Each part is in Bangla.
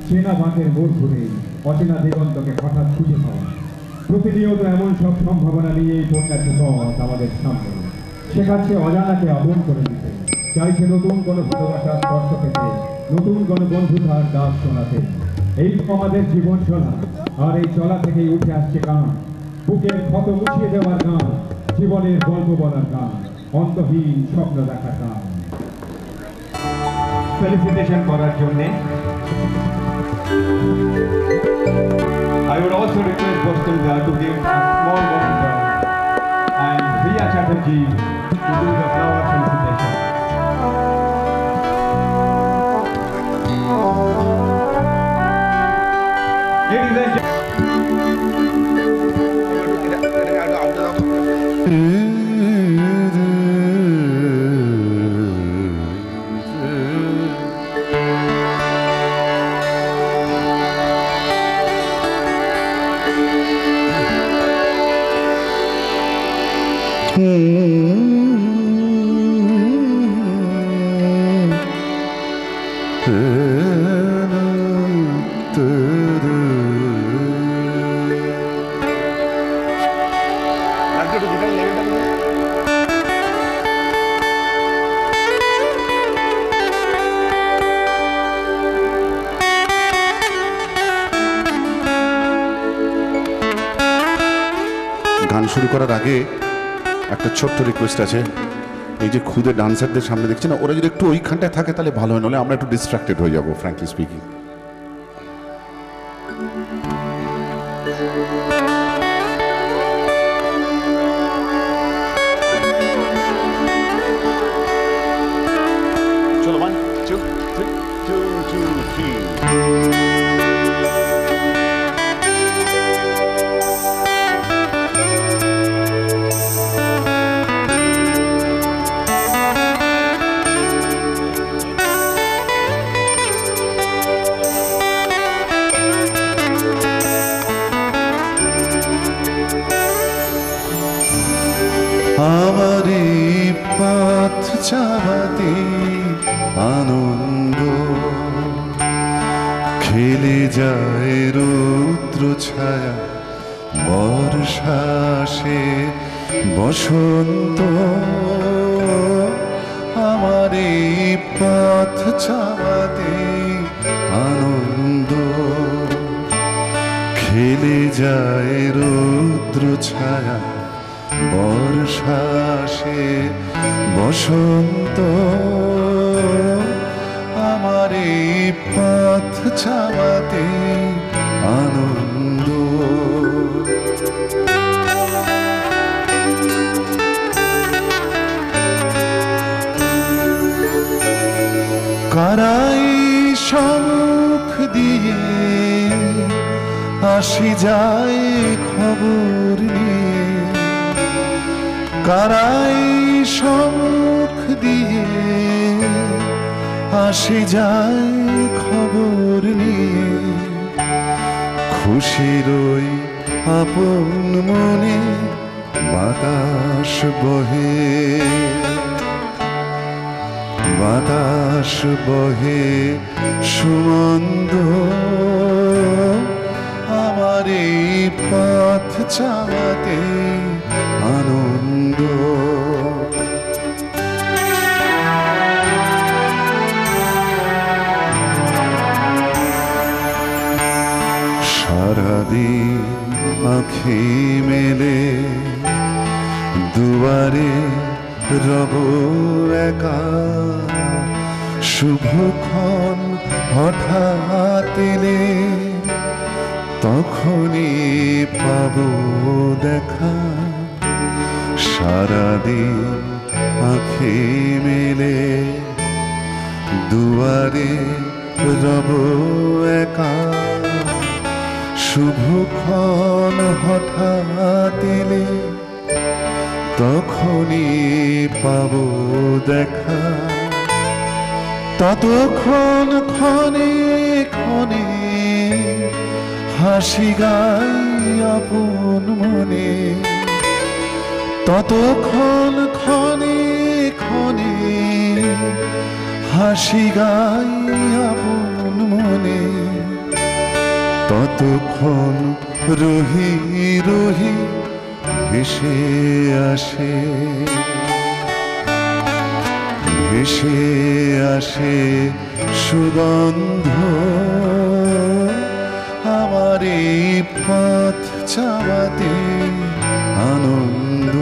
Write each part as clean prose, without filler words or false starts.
চেনা বাঁকের মোড় ঘুরে অচেনা দিগন্তকে হঠাৎ খুঁজে পাওয়া। প্রতিনিয়ত এমন সব সম্ভাবনা নিয়েই পড়ছে পথ আমাদের সামনে। শেখাচ্ছে অজানাকে আপন করে দিতে, চাইছে নতুন কোনো ভালোবাসার স্পর্শ পেতে, নতুন কোনো বন্ধুতার ডাক শোনাতে। এই তো আমাদের জীবন চলা, আর এই চলা থেকেই উঠে আসছে গান, বুকের ক্ষত মুছিয়ে দেওয়ার গান, জীবনের গল্প বলার গান, অন্তহীন স্বপ্ন দেখার গান। ফেলিসিটেশন করার জন্যে I would also request Bostonga to give a small bouquet and Riya Chatterjee to do the flower felicitation. Ladies and গান শুরু করার আগে একটা ছোট্ট রিকোয়েস্ট আছে। এই যে খুদে ডান্সারদের সামনে দেখছি না, ওরা যদি একটু ওইখানটায় থাকে তাহলে ভালো হয়, নাহলে আমরা একটু ডিস্ট্রাক্টেড হয়ে যাবো ফ্র্যাঙ্কলি স্পিকিং। চলো 1 2 3 2 2 3 আমারে পথ চাওয়াতে আনন্দ খেলে যায় রৌদ্র ছায়া, বর্ষাসে বসন্ত। আমারে পথ চাওয়াতে আনন্দ খেলে যায় রৌদ্র ছায়া, বর্ষাসে বসন্ত। আমার এই পথ চাওয়াতে আনন্দ। কারাই সম্মুখ দিয়ে আসি যায় খবর নিয়ে, কারাই সম্মুখ দিয়ে আসি যায় খবর নিয়ে। খুশির ওই আপন মনে বাতাস বহে, বাতাস বহে সুমন্দ। আমার এই পথ চাওয়াতে আনন্দ। সারাদিন আঁখি মেলে দুয়ারে রব একা, শুভক্ষণ হঠাৎ এলে তখনই পাবো দেখা। সারাদিন আঁখি মেলে দুয়ারে রব একা, শুভক্ষণ হঠাৎ এলে তখনই পাবো দেখা। ততক্ষণ ক্ষণে ক্ষণে হাসি গাই আপন মনে, ততক্ষণ ক্ষণে ক্ষণে হাসি গাই আপন মনে। কতক্ষণ রহি রহি ভেসে আসে ভেসে আসে সুগন্ধ আমার এই পথ চাওয়াতে আনন্দ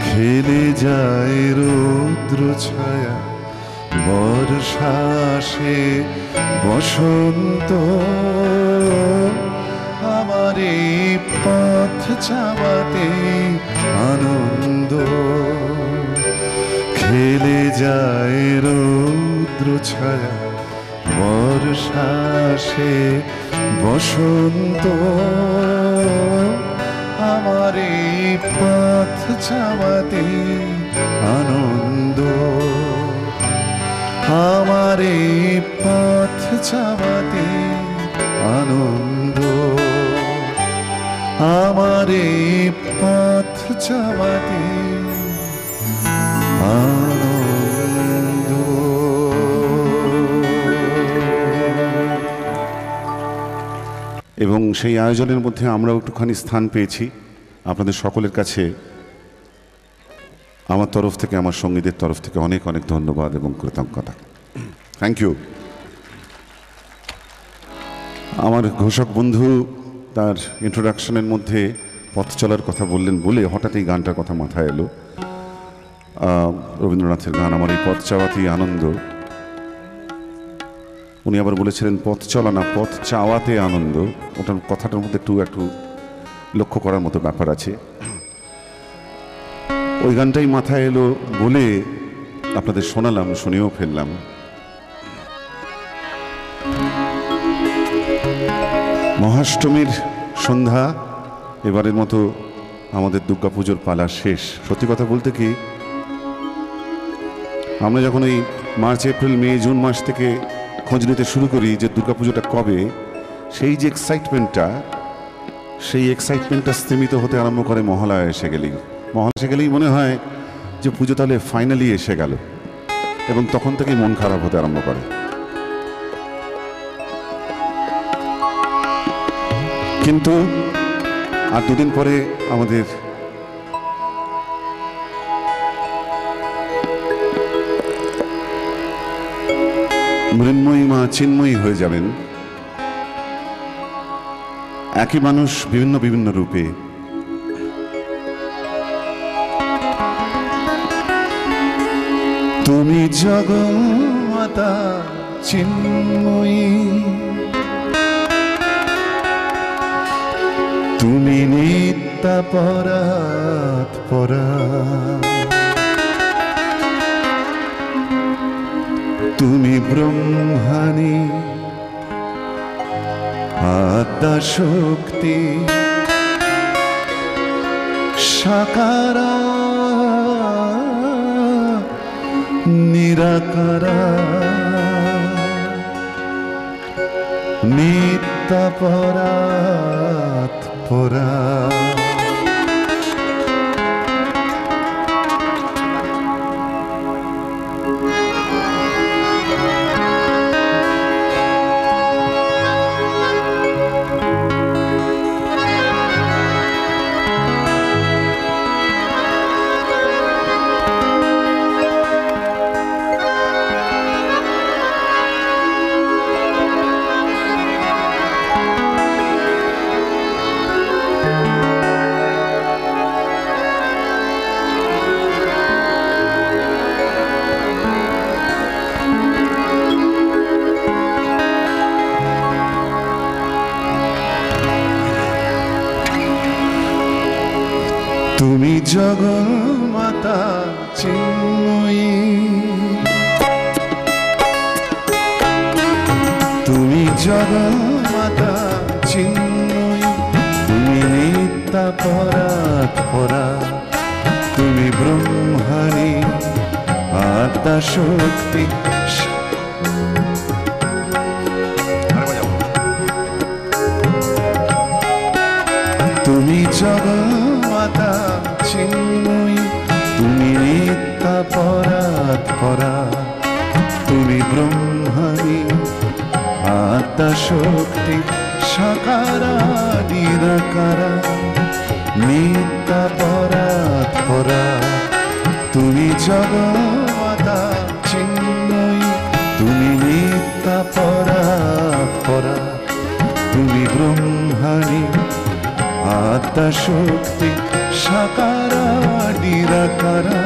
খেলে যায় রৌদ্র ছায়া বর্ষা আসে বসন্ত আমার এই পথ চাওয়াতে আনন্দ খেলে যায় রৌদ্র ছায়া বর্ষা আসে বসন্ত আমার এই পথ চাওয়াতে আনন্দ আমার এই পথ চাওয়াতে আনন্দ আমার এই পথ চাওয়াতে আনন্দ। এবং সেই আয়োজনের মধ্যে আমরাও একটুখানি স্থান পেয়েছি। আপনাদের সকলের কাছে আমার তরফ থেকে, আমার সঙ্গীদের তরফ থেকে অনেক অনেক ধন্যবাদ এবং কৃতজ্ঞতা। Thank you. আমার ঘোষক বন্ধু তার ইন্ট্রোডাকশনের মধ্যে পথ চলার কথা বললেন বলে হঠাৎ এই গানটার কথা মাথায় এলো। রবীন্দ্রনাথের গান আমার এই পথ চাওয়াতেই আনন্দ। উনি আবার বলেছিলেন পথ চলা না, পথ চাওয়াতে আনন্দ। ওটার কথাটার মধ্যে একটু লক্ষ্য করার মতো ব্যাপার আছে। ওই গানটাই মাথায় এলো বলে আপনাদের শোনালাম, শুনেও ফেললাম। মহাষ্টমীর সন্ধ্যা, এবারের মতো আমাদের দুর্গাপুজোর পালা শেষ। সত্যি কথা বলতে কি, আমরা যখন এই মার্চ, এপ্রিল, মে, জুন মাস থেকে খোঁজ নিতে শুরু করি যে দুর্গাপুজোটা কবে, সেই যে এক্সাইটমেন্টটা স্তীমিত হতে আরম্ভ করে মহালয়া এসে গেলেই মনে হয় যে পুজো তাহলে ফাইনালি এসে গেল, এবং তখন থেকেই মন খারাপ হতে আরম্ভ করে। কিন্তু আর দুদিন পরে আমাদের মৃন্ময়ী মা চিন্ময়ী হয়ে যাবেন। একই মানুষ বিভিন্ন বিভিন্ন রূপে। তুমি জগন্মাতা চিন্ময়ী, তুমি নিত্যাপরাৎপরা, তুমি ব্রহ্মাণী আদ্যা শক্তি সাকারা নিরাকারা নিত্যাপরাৎপরা। তুমি জগন্মাতা চিন্ময়ী, তুমি জগন্মাতা চিন্ময়ী, তুমি নিত্যাপরাৎপরা, তুমি ব্রহ্মাণী আদ্যা শক্তি। তুমি জগন্মাতা চিন্ময়ী, তুমি নিত্যাপরাৎপরা, তুমি ব্রহ্মাণী আদ্যা আত্মা শক্তি সাকারা নিরাকারা নিত্যা পরাৎপরা তুমি জগমাতা চিন্ময়ী তুমি নিত্যা পরাৎপরা তুমি ব্রহ্মাণী আত্মা শক্তি সাকারা নিরাকারা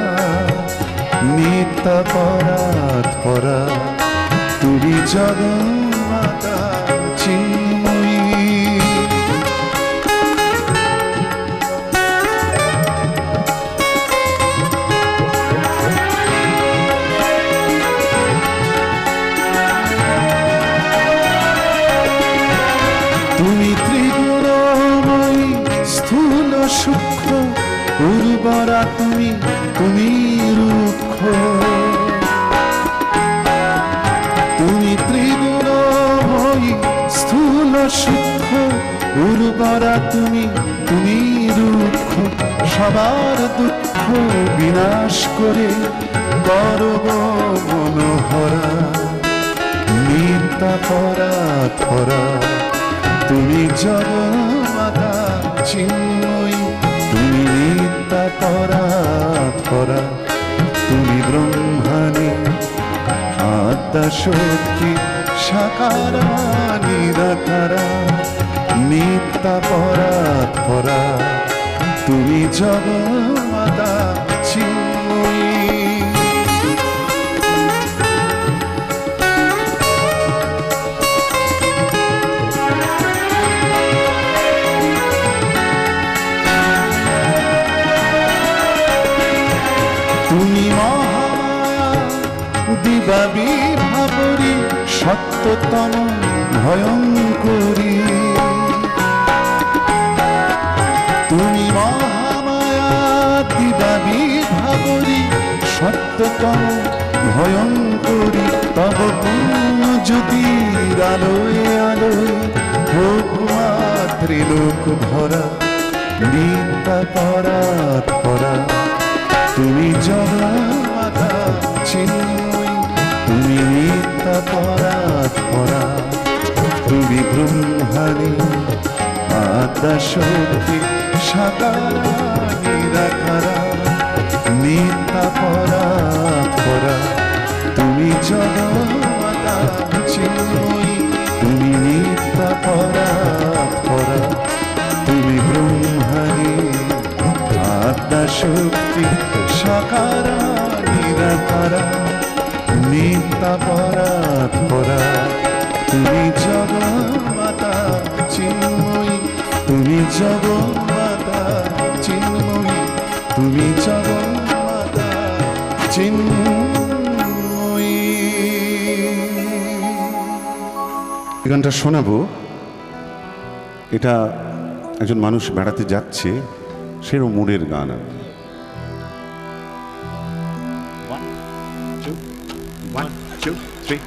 নিত্যা পরাৎপরা তুমি জগন্মাতা চিন্ময়ী। তুমি ত্রিগুণময়ী স্থূল সূক্ষ্ম উর্বরা তুমি তুমি রুক্ষ তুমি ত্রিগুণময়ী স্থূল সূক্ষ্ম উর্বরা তুমি তুমি রুক্ষ সবার দুঃখ বিনাশ করে করব মনোহরা নিত্যা পরাৎপরা তুমি জগমাতা চিন্ময়ী তুমি নিত্যা পরাৎপরা তুমি ব্রহ্মাণী আত্মা শক্তি সাকারা নিরাকারা নিত্যা পরাৎপরা তুমি জগমাতা চিন্ময়ী। তুমি মহামায়া দিবাবি ভাবরি সত্যতম ভয়ঙ্করী তুমি মহামায়া দিবাবি ভাবরি সত্যতম ভয়ঙ্করী তব পুণ্য জ্যোতির আলোয় আলোয় হোক ত্রিলোক ভরা নিত্যা পরাৎপরা তুমি জগন্মাতা চিন্ময়ী তুমি নিত্যা পরাৎপরা তুমি ব্রহ্মাণী আত্মা শক্তি সাকারা নিরাকারা নিত্যা পরাৎপরা তুমি জগন্মাতা চিন্ময়ী তুমি নিত্যা পরাৎপরা তুমি ব্রহ্মাণী আত্মা শক্তি সাকারা নিরাকারা নিত্যা পরাৎপরা তুমি জগন্মাতা চিন্ময়ী তুমি জগন্মাতা চিন্ময়ী তুমি জগন্মাতা চিন্ময়ী। এই গানটা শোনাবো, এটা একজন মানুষ বেড়াতে যাচ্ছে সেরও মুডের গান। One, two, three.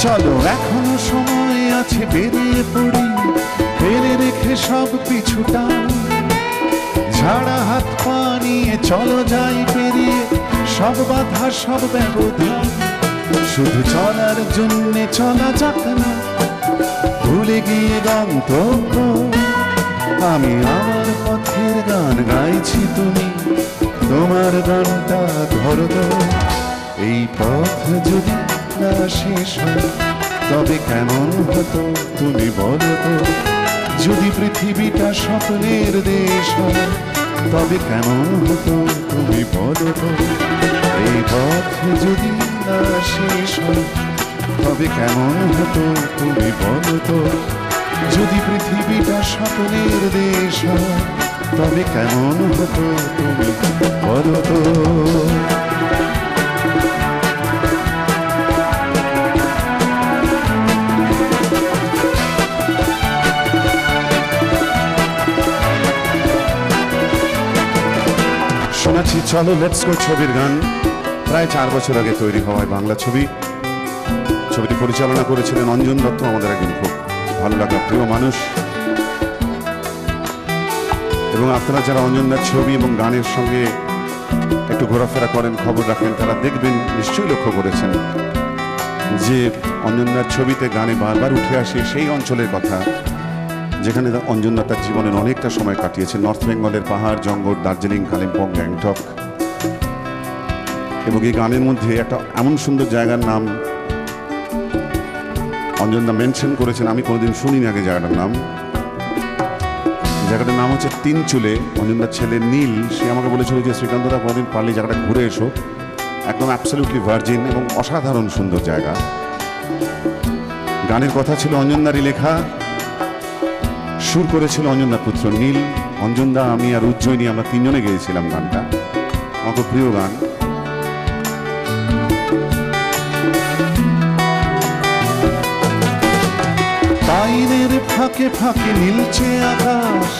চলো এখনো সময় আছে বেরিয়ে পড়ি ফেলে রেখে সব পিছুটা ঝাড়া হাত পা নিয়ে চলো যাই পেরিয়ে সব বাধা সব ব্যবধান শুধু চলার জন্যে চলা যাক না ভুলে গিয়ে গন্তব্য আমি আমার পথের গান গাইছি তুমি তোমার গানটা ধরো তো এই পথ যদি না শেষ হয় তবে কেমন হতো তুমি বলো তো যদি পৃথিবীটা স্বপ্নের দেশ হয় তবে কেমন হতো তুমি বলো তো এই পথ যদি না শেষ হয় তবে কেমন হতো তুমি বলো তো যদি পৃথিবীটা স্বপ্নের দেশ হয় তবে কেমন হতো তুমি বলো তো। শোনাচ্ছি চলো লেটস গো ছবির গান, প্রায় 4 বছর আগে তৈরি হওয়ায় বাংলা ছবি। ছবিটি পরিচালনা করেছিলেন অঞ্জন দত্ত, আমাদের একজন খুব ভালো লাগা প্রিয় মানুষ। এবং আপনারা যারা অঞ্জনদার ছবি এবং গানের সঙ্গে একটু ঘোরাফেরা করেন, খবর রাখেন, তারা দেখবেন, নিশ্চয়ই লক্ষ্য করেছেন যে অঞ্জনদার ছবিতে গানে বারবার উঠে আসে সেই অঞ্চলের কথা যেখানে অঞ্জনদা তার জীবনের অনেকটা সময় কাটিয়েছেন। নর্থ বেঙ্গলের পাহাড়, জঙ্গল, দার্জিলিং, কালিম্পং, গ্যাংটক। এবং এই গানের মধ্যে একটা এমন সুন্দর জায়গার নাম অঞ্জনদা মেনশন করেছেন, আমি কোনোদিন শুনিনি আগে জায়গাটার নাম। জায়গাটার নাম হচ্ছে তিনচুলে। অঞ্জনদার ছেলে নীল, সে আমাকে বলেছিল যে শ্রীকান্তদা কোনোদিন পারলে জায়গাটা ঘুরে এসো, একদম অ্যাবসলিউটলি ভার্জিন এবং অসাধারণ সুন্দর জায়গা। গানের কথা ছিল অঞ্জনদারই লেখা, সুর করেছিল অঞ্জনদার পুত্র নীল। অঞ্জনদা, আমি আর উজ্জয়িনী, আমরা 3 জনে গেয়েছিলাম গানটা। আমার খুব প্রিয় গান। পাইনের ফাঁকে ফাঁকে নীলচে আকাশ,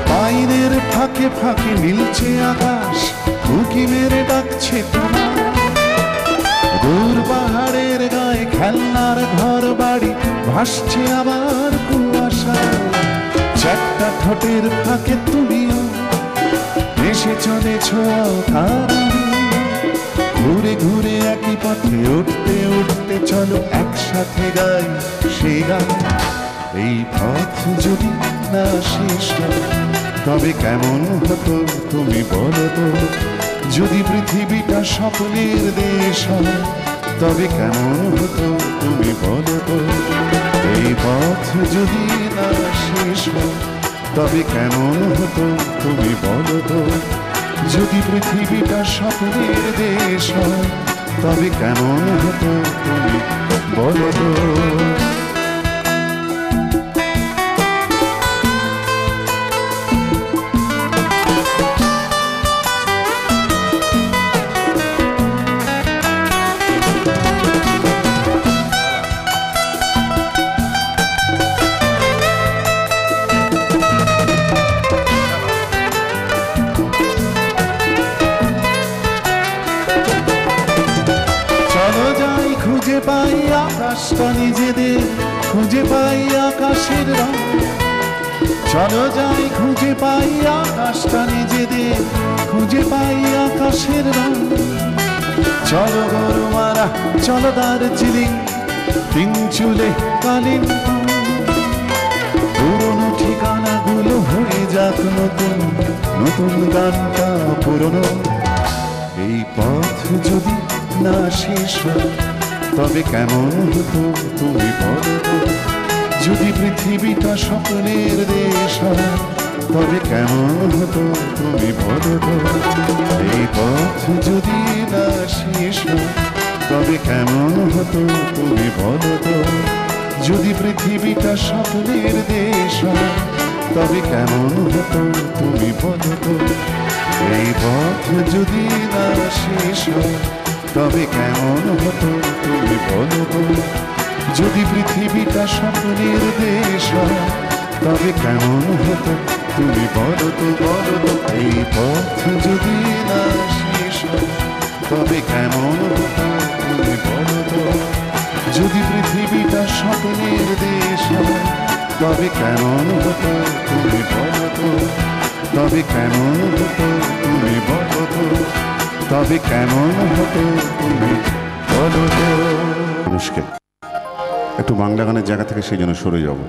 পাইনের ফাঁকে ফাঁকে নীলচে আকাশ, উঁকি মেরে ডাকছে তোমার। দূর পাহাড়ের গায়ে খেলনার ঘর বাড়ি ভাসছে আবার কুয়াশা। চারটা ঠোঁটের ফাঁকে তুমিও এসে চলেছ কারণে, ঘুরে ঘুরে একই পথে উঠতে উঠতে চলো একসাথে গাই সেই গান। এই পথ যদি না শেষ হয় তবে কেমন হতো তুমি বলো তো। যদি পৃথিবীটা স্বপ্নের দেশ হয় তবে কেমন হতো তুমি বলো তো। এই পথ যদি না শেষ হয় তবে কেমন হতো তুমি বলো তো। যদি পৃথিবীটা স্বপ্নের দেশ হয় তবে কেমন হতো তুমি বলো তো। খুঁজে পাই আকাশটা নিজেদের, খুঁজে পাই আকাশের রং। চলো যাই খুঁজে পাই আকাশটা নিজেদের, খুঁজে পাই আকাশের রং। চলো গরুমারা, চলো দার্জিলিং, তিনচুলে, কালিম্পং। পুরনো ঠিকানাগুলো হয়ে যাক নতুন, নতুন গানটা পুরনো। এই পথ যদি না শেষ হয় তবে কেমন হতো তুমি বলো তো। যদি পৃথিবীটা স্বপ্নের দেশ হয় তবে কেমন হতো তুমি বলো তো। এই পথ যদি না শেষ হয় তবে কেমন হতো তুমি বলো তো। যদি পৃথিবীটা স্বপ্নের দেশ হয় তবে কেমন হতো তুমি বলো তো। এই পথ যদি না শেষ হয় তবে কেমন হতো তুমি বলো তো। যদি পৃথিবীটা স্বপ্নের দেশ হয় তবে কেমন হতো তুমি বলো তো, বলো তো। এই পথ যদি না শেষ হয় তবে কেমন হতো তুমি বলো তো। যদি পৃথিবীটা স্বপ্নের দেশ হয় তবে কেমন হতো তুমি বলো তো। তবে কেমন হতো তুমি বলো তো। তবে কেমন হতো তুমি বলো তো। মানুষকে একটু বাংলা গানের জায়গা থেকে সেই জন্য সরে যাব।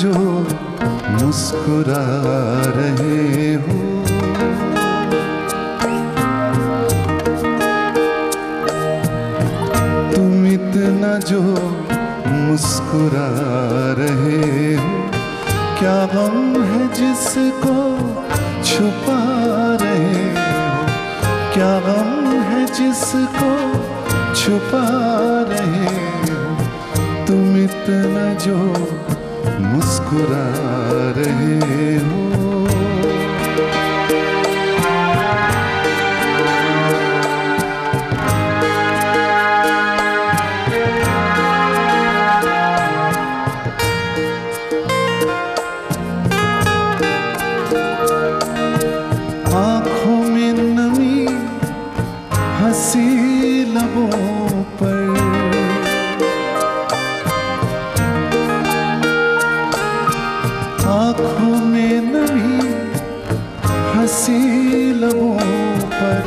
जो मुस्कुरा रहे हो, तुम इतना जो मुस्कुरा रहे हो, क्या गम है जिसको छुपा रहे हो, क्या गम है जिसको छुपा रहे हो, तुम इतना जो मुस्कुरा रहे हो। आँखों में नमी हंसी लबों पर, आँखों में नमी हंसी लबों पर,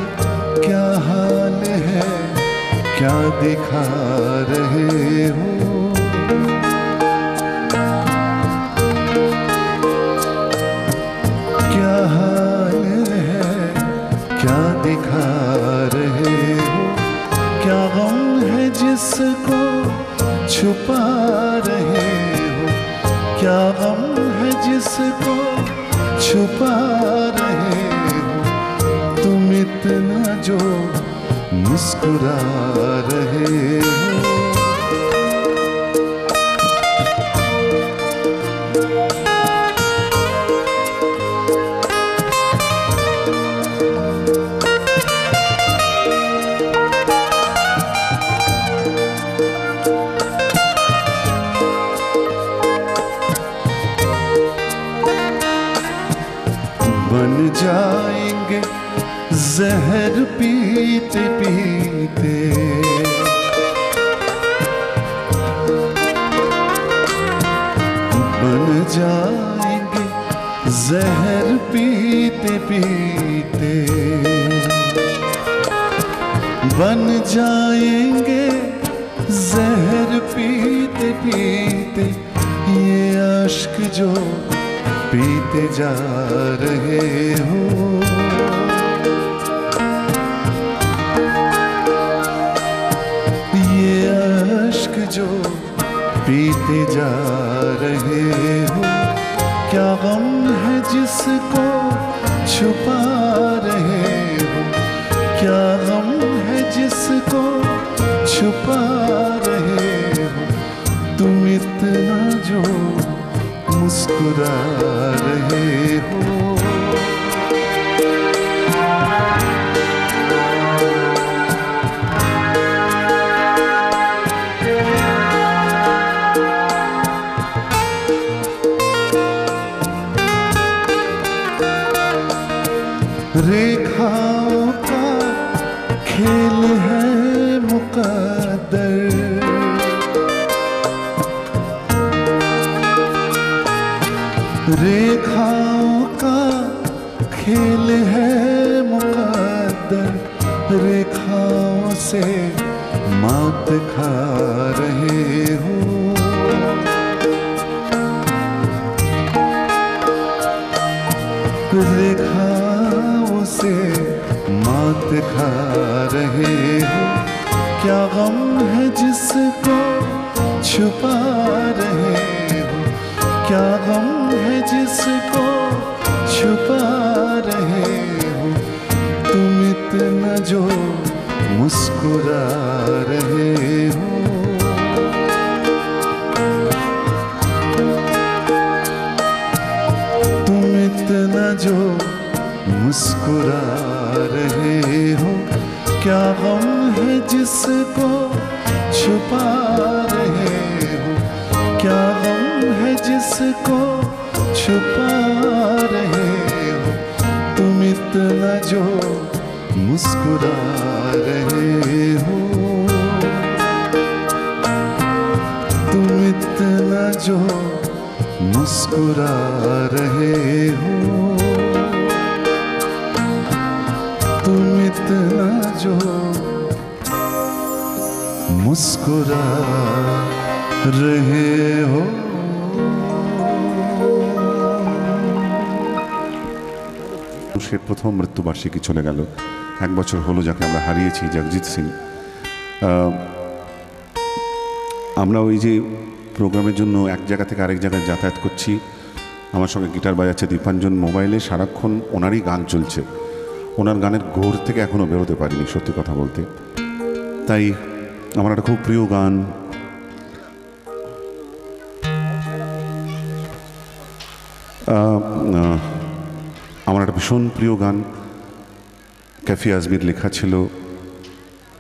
क्या हाल है क्या दिखा रहे हो, क्या हाल है क्या दिखा रहे हो, क्या गम है जिसको छुपा रहे हो, क्या गम है जिसको छुपा रहे हो, तुम इतना जो मुस्कुरा रहे हो। बन जाएंगे जहर पीते पीते, बन जाएंगे जहर पीते पीते, बन जाएंगे जहर पीते पीते, ये अश्क जो पीते जा रहे हो, ये अश्क जो पीते जा रहे हो, क्या गम है जिसको छुपा रहे हो, क्या गम है जिसको छुपा रहे हो, तुम इतना जो मुस्कुरा रहे हो। रेखाओं का खेल है मुकद्दर, रेखाओं का खेल है मुकद्दर, रेखाओं से मात खा रहे हो, रेखाओं से मात खा रहे हो, क्या गम है जिसको छुपा रहे हो, क्या गम है जिसको छुपा रहे हो, तुम इतना जो मुस्कुरा रहे हो। तुम इतना जो मुस्कुरा रहे हो, क्या गम है जिसको छुपा रहे हो, क्या गम है जिसको छुपा रहे हो, तुम इतना जो मुस्कुरा रहे हो, तुम इतना जो मुस्कुरा रहे हो, तुम इतना जो मुस्कुरा रहे हो। মানুষের প্রথম মৃত্যুবার্ষিকী চলে গেল, 1 বছর হলো যাকে আমরা হারিয়েছি, জগজিৎ সিং। আমরা ওই যে প্রোগ্রামের জন্য এক জায়গা থেকে আরেক জায়গায় যাতায়াত করছি, আমার সঙ্গে গিটার বাজাচ্ছে দীপাঞ্জন, মোবাইলে সারাক্ষণ ওনারই গান চলছে। ওনার গানের ঘোর থেকে এখনও বেরোতে পারিনি সত্যি কথা বলতে। তাই আমার একটা খুব প্রিয় গান, আমার একটা ভীষণ প্রিয় গান ক্যাফি আজমির লেখা ছিল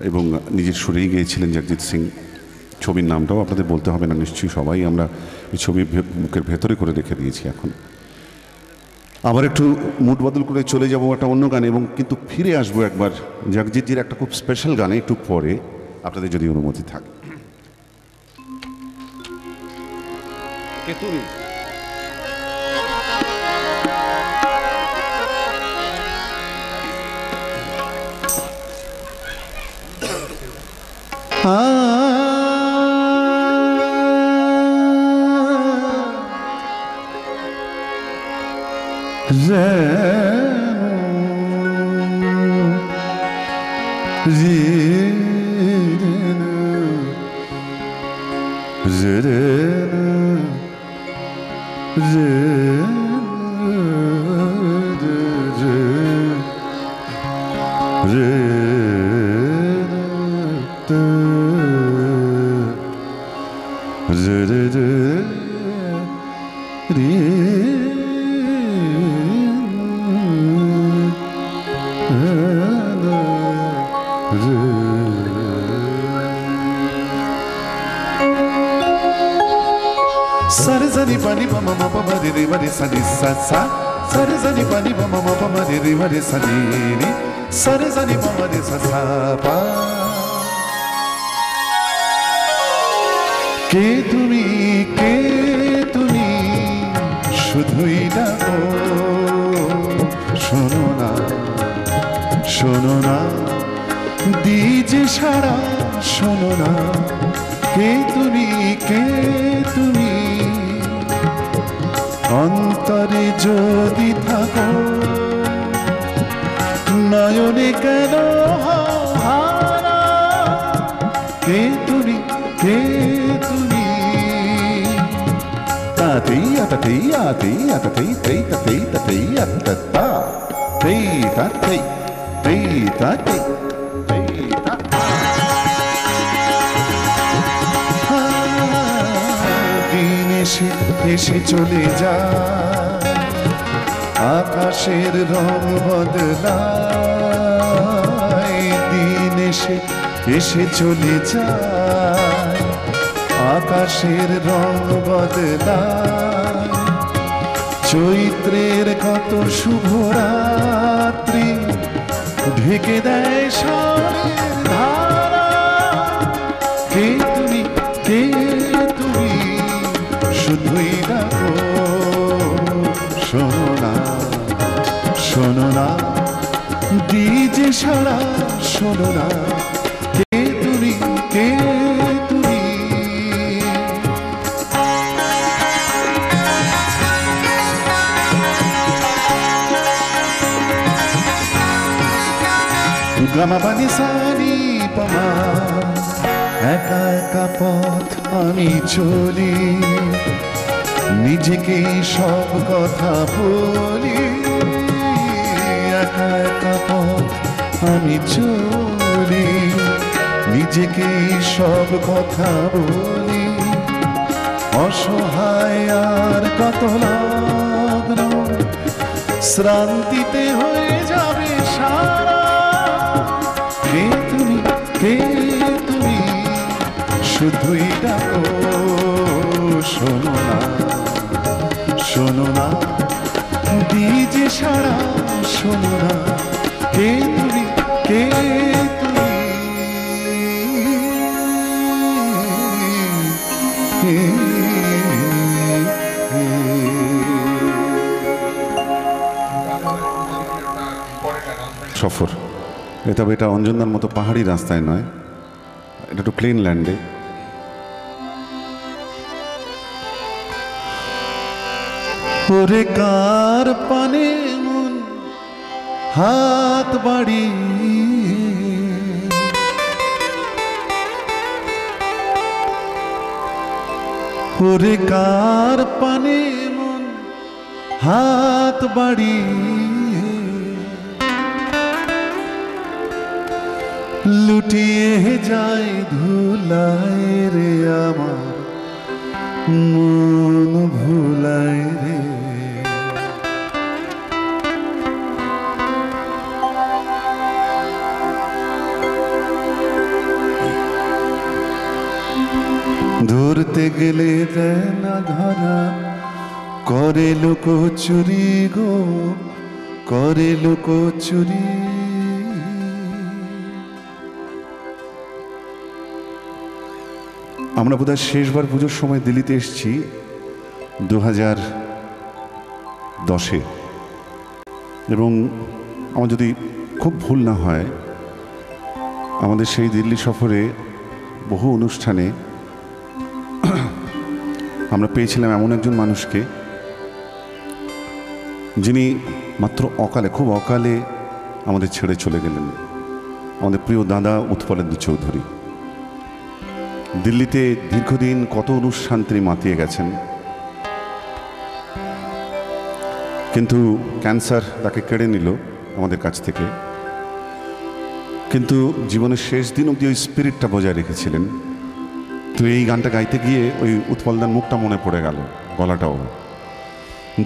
এবং নিজের সুরেই গেয়েছিলেন জগজিৎ সিং। ছবির নামটাও আপনাদের বলতে হবে না নিশ্চয়ই, সবাই আমরা এই ছবি মুখের ভেতরে করে রেখে দিয়েছি। এখন আবার একটু মুড বদল করে চলে যাব একটা অন্য গানে, এবং কিন্তু ফিরে আসবো একবার জগজিৎজির একটা খুব স্পেশাল গানে একটু পরে, আপনাদের যদি অনুমতি থাকে। Sarizani pani pama mama mari re mari sani sa sa. Sarizani pani pama mama mari re mari sani ni. Sarizani mama re sa sa pa. কে তুমি শুধুই ডাকো, শোনো না দিজে সারা, শোনো না কে তুমি অন্তরে যদি থাকো, নয়নে কেন হারা, কে তুমি তাতেই আতাতেই আতেই আতাতেই তেই তাতেই তাতেই আত্তা তেই তাতেই তেই তাতেই তেই তাতে। দিন এসে চলে যায়, আকাশের রং বদলায়, দিন এসে চলে যায়, আকাশের রং বদলায়, চৈত্রের কত শুভ রাত্রি ঢেকে দেয় স্বরের ধারা, কে তুমি শুধুই ডাকো, শোনো না দিজে সারা, শোনো না কে তুমি গামা পানি সানি পামা, একা একা পথ আমি চলি, নিজেকে সব কথা বলি, একা একা পথ আমি চলি, নিজেকে সব কথা বলি, অসহায় আর কত লগ্ন শ্রান্তিতে হয়ে যাবে সারা, কে তুমি শুধুই ডাকো, শোনো না দিজে সারা, শোনো না কে তুমি সফর। তবে এটা অঞ্জনদার মতো পাহাড়ি রাস্তায় নয়, এটা একটু প্লেন ল্যান্ডে। ওরে কার পানে মন হাত বাড়িয়ে ওরে কার পানে মন হাত বাড়িয়ে লুটিয়ে যায় ধুলায় রে আমার মন ভুলায় রে ধরতে গেলে দেয় না ধরা করে লোক চুরি গো করে লোক চুরি আমরা বোধহয় শেষবার পুজোর সময় দিল্লিতে এসেছি 2010-এ এবং আমার যদি খুব ভুল না হয় আমাদের সেই দিল্লি সফরে বহু অনুষ্ঠানে আমরা পেয়েছিলাম এমন একজন মানুষকে যিনি মাত্র অকালে খুব অকালে আমাদের ছেড়ে চলে গেলেন আমাদের প্রিয় দাদা উৎপলেন্দু চৌধুরী দিল্লিতে দীর্ঘদিন কত অনুষ্ঠান তিনি মাতিয়ে গেছেন কিন্তু ক্যান্সার তাকে কেড়ে নিল আমাদের কাছ থেকে কিন্তু জীবনের শেষ দিন অবধি ওই স্পিরিটটা বজায় রেখেছিলেন তো এই গানটা গাইতে গিয়ে ওই উৎপলদার মুখটা মনে পড়ে গেল গলাটাও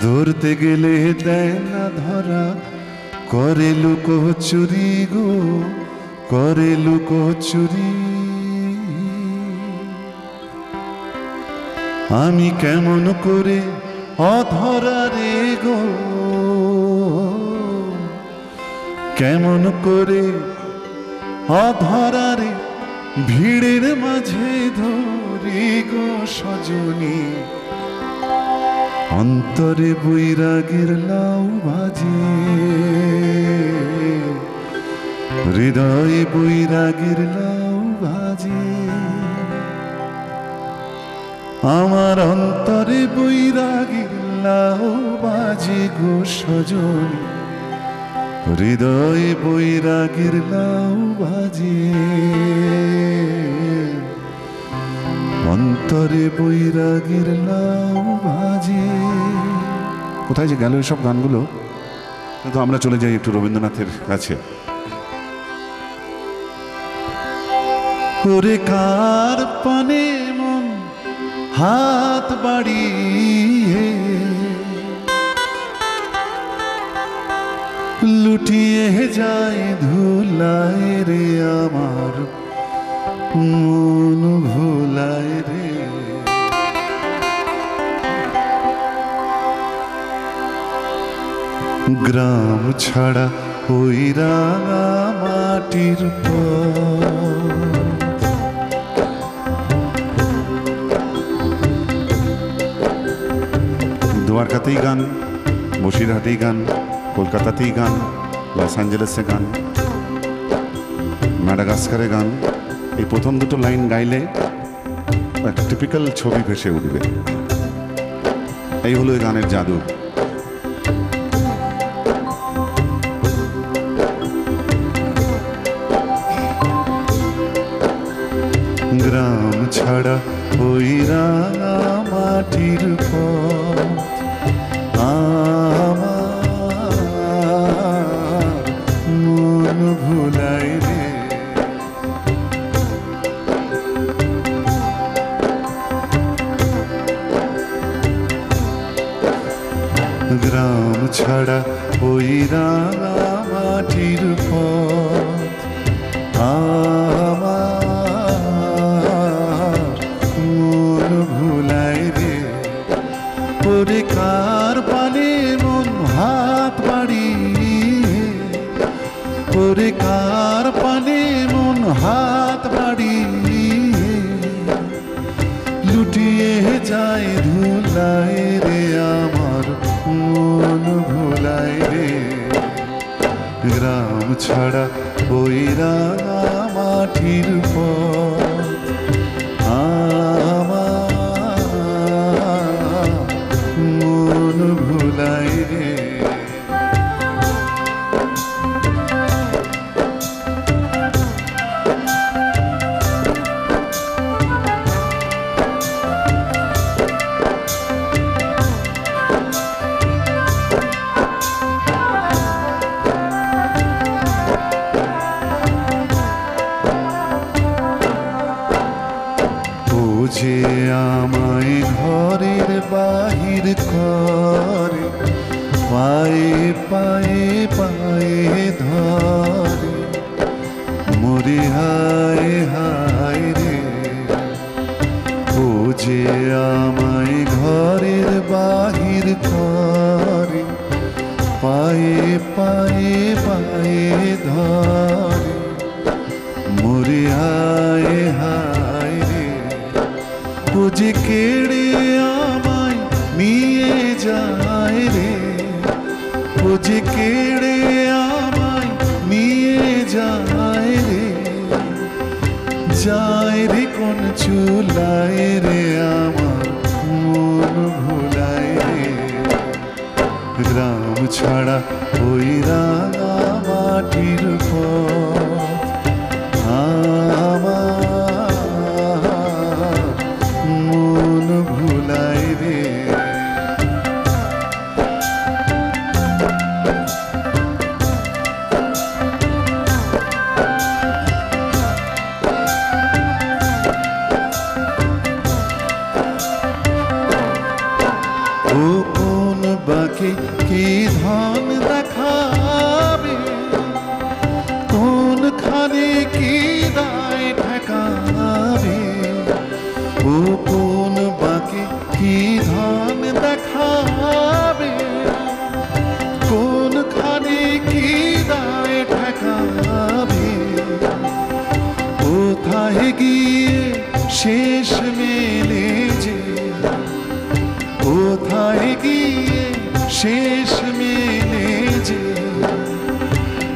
ধরতে গেলে দেয় না ধরা করে লোক চুরি গো করে লোক চুরি আমি কেমন করে অধরা রে গো কেমন করে অধরা রে ভিড়ের মাঝে ধরি গো সজনী অন্তরে বৈরাগের লাউ বাজে হৃদয়ে বৈরাগের লাউ বাজে আমার অন্তরে বৈরাগের লাউ বাজে গো সজনী হৃদয়ে বৈরাগের লাউ বাজে অন্তরে বৈরাগের লাউ বাজে কোথায় যে গেল এসব গানগুলো তো আমরা চলে যাই একটু রবীন্দ্রনাথের কাছে ওরে কার পানে মন হাত বাড়িয়ে লুটিয়ে যায় ধুলায় রে আমার মন ভুলায় রে গ্রাম ছাড়া ওই রাঙা মাটির দ্বারকাতেই গান বসিরহাটেই গান কলকাতাতেই গান লস অ্যাঞ্জেলেসে গান ম্যাডাগাস্কারে গান এই প্রথম দুটো লাইন গাইলে একটা টিপিক্যাল ছবি ভেসে উঠবে এই হলো এই গানের জাদু গ্রাম ছাড়া ওই রাঙা মাটির পথ আমার মন ভুলায় রে গ্রাম ছাড়া ওই রাঙা মাটির পথ আমার মন ভুলায় রে ওরে কার পানে মন হাত বাড়িয়ে ওরে কার পানে মন হাত বাড়িয়ে লুটিয়ে যায় ধুলায় রে আমার মন ভুলায় রে গ্রাম ছাড়া ওই রাঙা মাটির পথ আমার মন ভুলায় রে পায়ে পায়ে পায়ে ধরে মরে হায় হায় রে, ও যে কেড়ে আমায় নিয়ে যায় রে, ও যে কেড়ে আমায় নিয়ে যায় রে, যায় রে কোন চুলায় রে আমার মন ভুলায় রে, গ্রাম ছাড়া ওই রাঙা মাটির পথ আমার মন ভুলায় রে। ও কোন বাকে কি ধন দেখাবে, কোনখানে কি দায় ঠেকাবে, ও কোন বাকে কি ধন দেখাবে, কোনখানে কি দায় ঠেকাবে, কোথায় গিয়ে শেষ মেলে যে, কোথায় গিয়ে শেষ মেলে যে,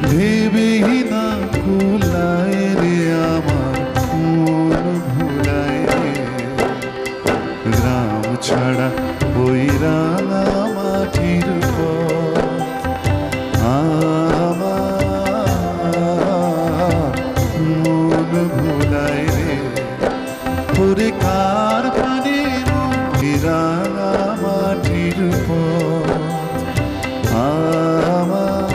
ভেবেই না কুলায় রে আমার মন ভুলায় রে, গ্রাম ছাড়া ওই রাঙা মাটির পথ আমার মন ভুলায় রে, ওরে কার পানে রাঙা মাটির পথ আমার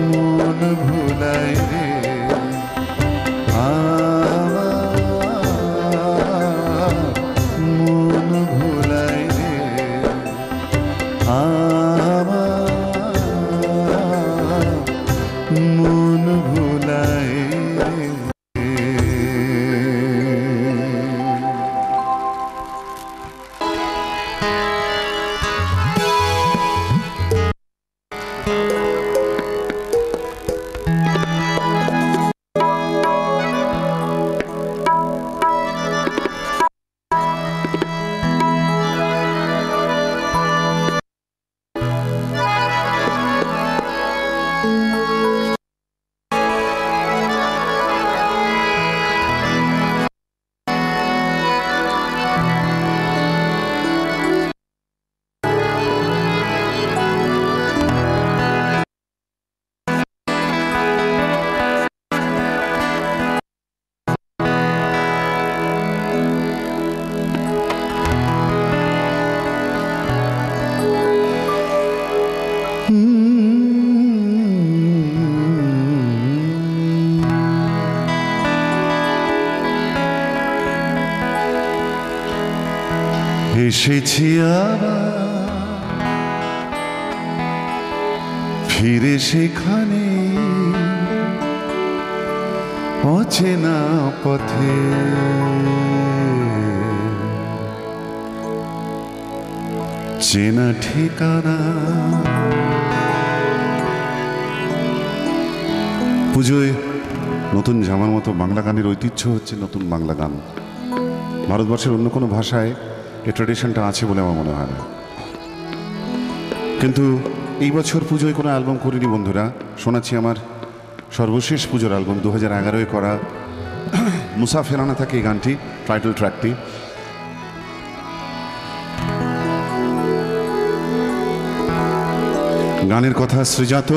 মন ভুলায় রে, আমার মন ভুলায় রে, আমার মন ভুলায় রে। এসেছি আবার ফিরে সেখানে, অচেনা পথে চেনা ঠিকানা। পুজোয় নতুন জামার মতো বাংলা গানের ঐতিহ্য হচ্ছে নতুন বাংলা গান। ভারতবর্ষের অন্য কোনো ভাষায় এই ট্র্যাডিশনটা আছে বলে আমার মনে হয় না। কিন্তু এই বছর পুজোয় কোনো অ্যালবাম করিনি বন্ধুরা। শোনাচ্ছি আমার সর্বশেষ পুজোর অ্যালবাম 2011-এ করা মুসাফেরানা থাকে এই গানটি, টাইটেল ট্র্যাকটি। গানের কথা শ্রীজাত,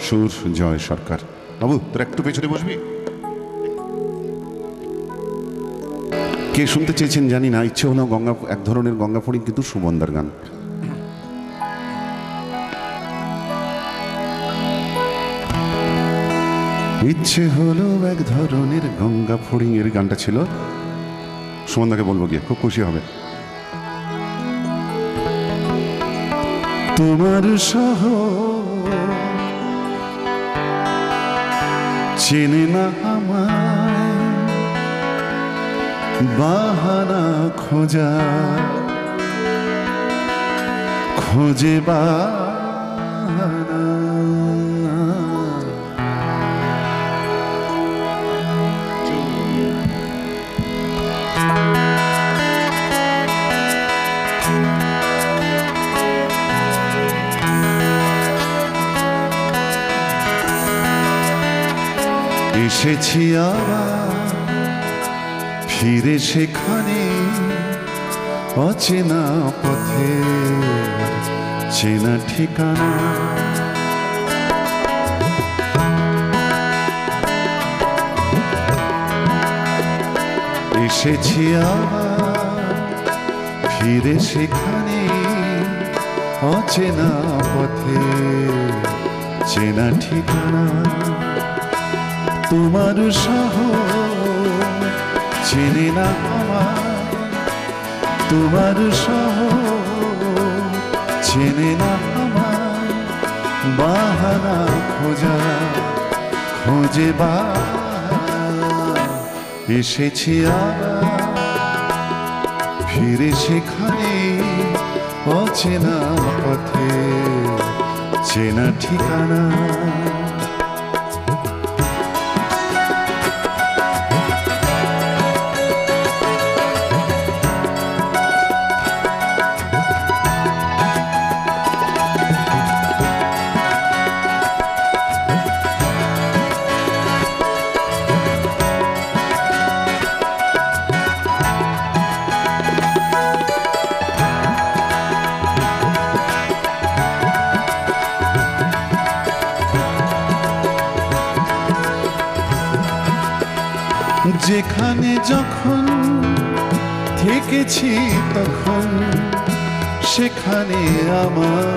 সুর জয় সরকার। বাবু তোর একটু পেছনে বসবি। কে শুনতে চেয়েছেন জানি না, ইচ্ছে হলো গঙ্গা, এক ধরনের গঙ্গাফড়িং কিন্তু সুমনদার গান। ইচ্ছে হলো এক ধরনের গঙ্গাফড়িং এর গানটা ছিল। সুমনদাকে বলবো গিয়ে, খুব খুশি হবে। তোমার সহ চেনে না আমায় বাহানা খোঁজা, খোঁজে বাহানা। এসেছি আবার ফিরে সেখানে, অচেনা পথে চেনা ঠিকানা। এসেছি আবার ফিরে সেখানে, অচেনা পথে চেনা ঠিকানা। তোমার শহর চেনে না আমার, তোমার শহর চেনে না আমার, বাহানা খোঁজা খোঁজে বাহানা। এসেছি আবার ফিরে সেখানে, অচেনা পথে চেনা ঠিকানা। যেখানে যখন থেকেছি তখন সেখানে আমার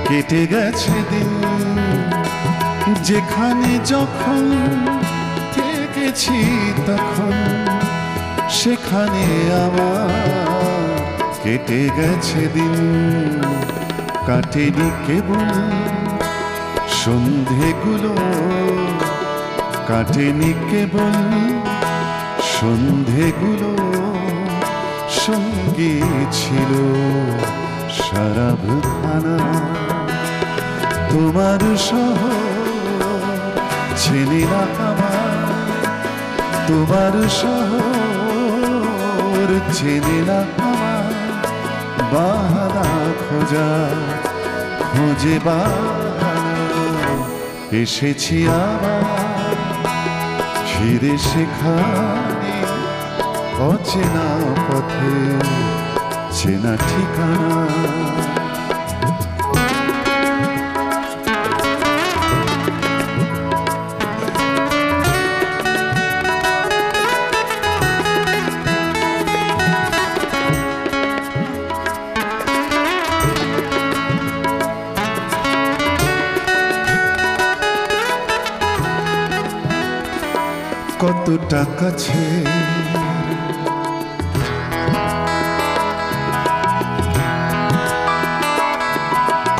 কেটে গেছে দিন। যেখানে যখন থেকেছি তখন সেখানে আমার কেটে গেছে দিন। কাটেনি কেবল সন্ধেগুলো, কাটেনি কেবল সন্ধেগুলো, সঙ্গী ছিল সারা খানা। তোমার শহর চেনে না আমার, তোমার শহর চেনে না আমার, বাহানা খোঁজা খোঁজে বাহানা। এসেছি আবার ফিরে সেখানে, অচেনা পথে চেনা ঠিকানা। কতটা কাছে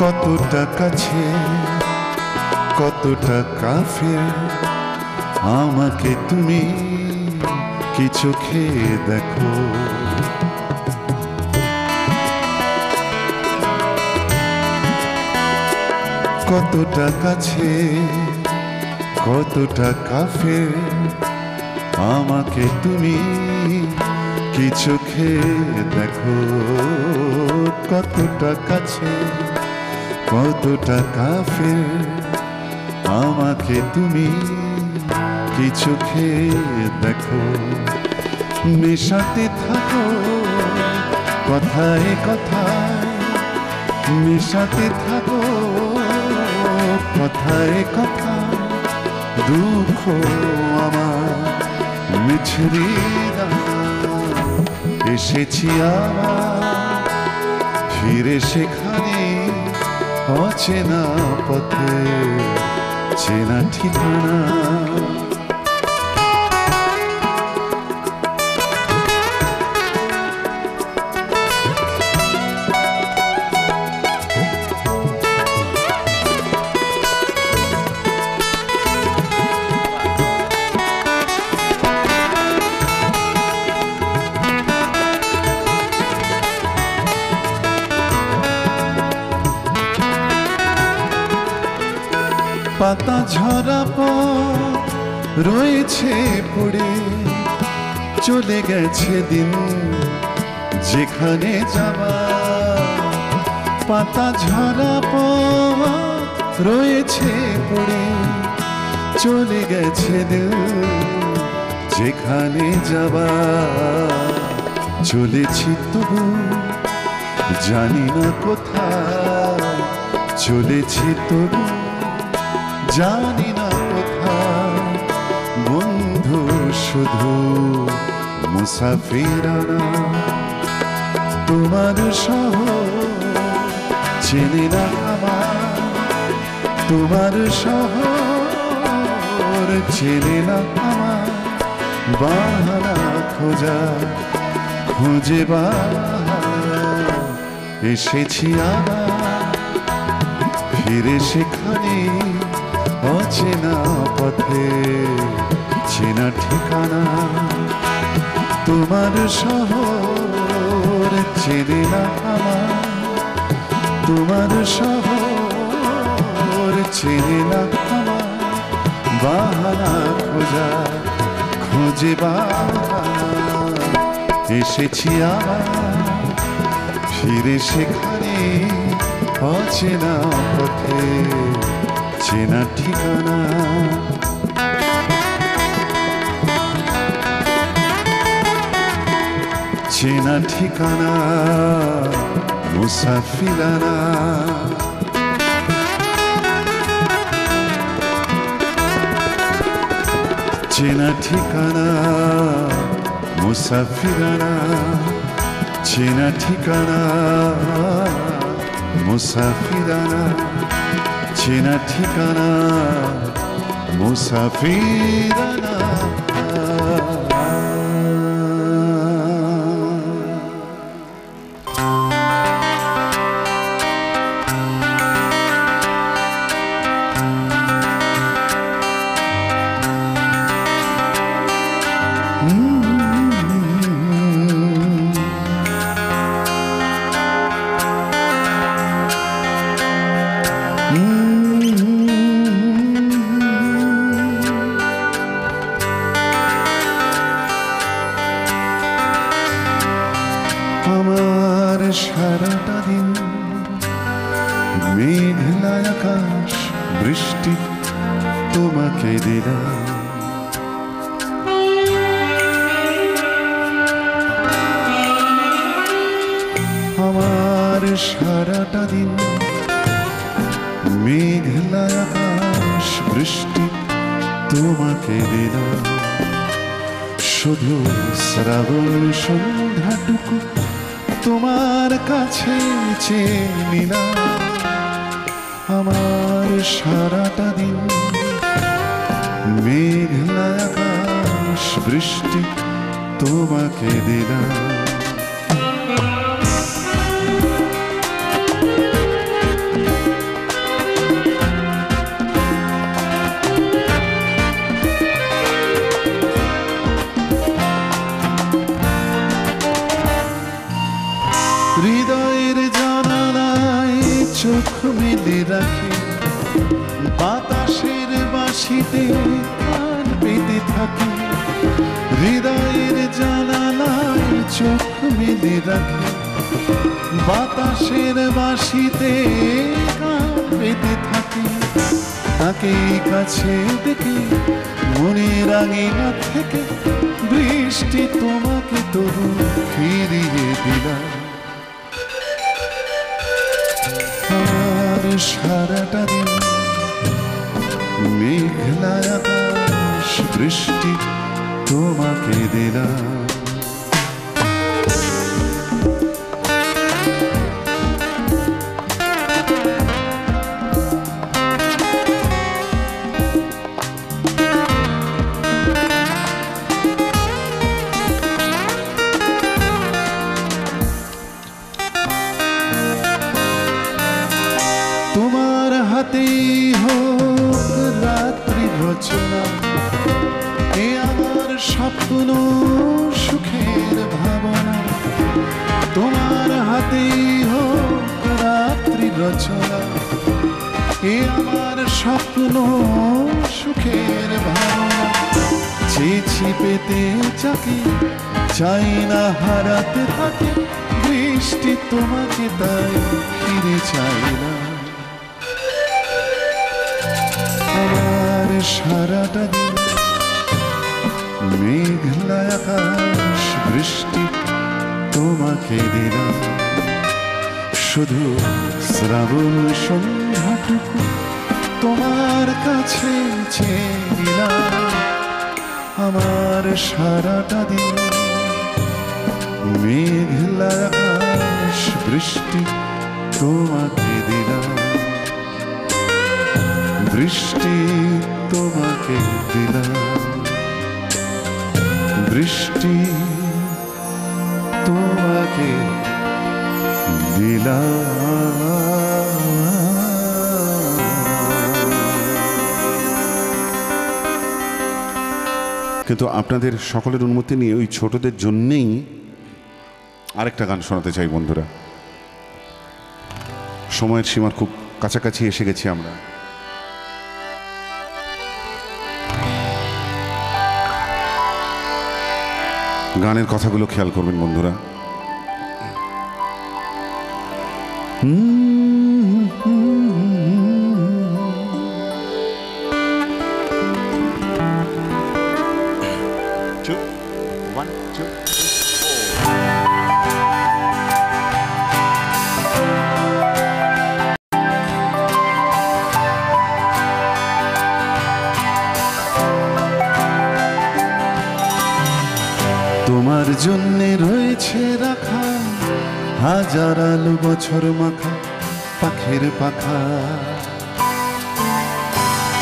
কতটা কাছে, কতটা কাফের, আমাকে তুমি কি চোখে দেখো। কতটা কাছে, কতটা কাফের, আমাকে তুমি কি চোখে দেখো। কতটা কাছে, কতটা কাফের, আমাকে তুমি কি চোখে দেখো। মেশাতে থাকো কথায় কথায়, মেশাতে থাকো কথায় কথায়, দুঃখ আমার মিছরি না। এসেছি আবার ফিরে সেখানে, অচেনা পথে চেনা ঠিকানা। পাতা ঝরা পথ রয়েছে পড়ে, চলে গেছে দিন যেখানে যাবা। পাতা ঝরা পথ রয়েছে পড়ে, চলে গেছে দিন যেখানে যাবা। চলেছি তবু জানি না কোথায়, চলেছি তবু জানি না কোথায়। বন্ধু শুধু মুসাফিরানা, তোমার শহর চেনে না আমার, তোমার শহর চেনে না আমার। বাহানা খোঁজা খুঁজে বাহানা, এসেছি আবার ফিরে সেখানে, অচেনা পথে চেনা ঠিকানা। তোমার শহর চেনে না আমার, তোমার শহর চেনে না আমার। বাহানা খোঁজা খুঁজে বাহানা, এসেছি আবার ফিরে সেখানে, অচেনা পথে চেনা ঠিকানা। চেনা ঠিকানা মুসাফিরানা। চেনা ঠিকানা মুসাফিরানা, চেনা ঠিকানা মুসাফিরানা, চেনা ঠিকানা মুসাফিরানা। আমার সারাটা দিন মেঘলা আকাশ বৃষ্টি তোমাকে দিলাম। আমার সারাটা দিন মেঘলা আকাশ বৃষ্টি তোমাকে দিলাম। শুধু শ্রাবণ সন্ধ্যাটুকু তোমার কাছে চেয়ে নিলাম। আমার সারাটা দিন মেঘলা আকাশ বৃষ্টি তোমাকে দিলাম। হৃদয়ের জানালায় চোখ মেলে রাখি, বাতাসের বাঁশিতে কান পেতে থাকি। হৃদয়ের জানালায় চোখ মেলে রাখি, বাতাসের বাঁশিতে কান পেতে থাকি। তাকে কাছে দেখে মনের আঙিনা থেকে বৃষ্টি তোমাকে তবু ফিরিয়ে দিলাম। আমার সারাটা দিন মেঘলা আকাশ বৃষ্টি তোমাকে দিলাম। তোমার হাতেই হোক রাত্রি রচনা, এ আমার স্বপ্ন সুখের ভাবনা। তোমার হাতেই হোক রাত্রি রচনা, এ আমার স্বপ্ন সুখের ভাবনা চেয়েছি পেতে চাকে চাই না হারাতে থাকে বৃষ্টি তোমাকে তাই ফিরে চাই না আমার সারাটা দিন মেঘলা আকাশ বৃষ্টি তোমাকে দিলাম শুধু শ্রাবণ সন্ধ্যাটুকু তোমার কাছে চেয়ে দিলাম আমার সারাটা দিন মেঘলা আকাশ বৃষ্টি তোমাকে দিলাম বৃষ্টি তোমাকে দিলাম বৃষ্টি তোমাকে কিন্তু আপনাদের সকলের অনুমতি নিয়ে ওই ছোটদের জন্যেই আরেকটা গান শোনাতে চাই বন্ধুরা। সময়ের সীমার খুব কাছাকাছি এসে গেছি আমরা। গানের কথাগুলো খেয়াল করবেন বন্ধুরা। Two, one, two. তোমার জন্যে রয়েছে রাখা হাজার আলো বছর মাখা পাখির পাখা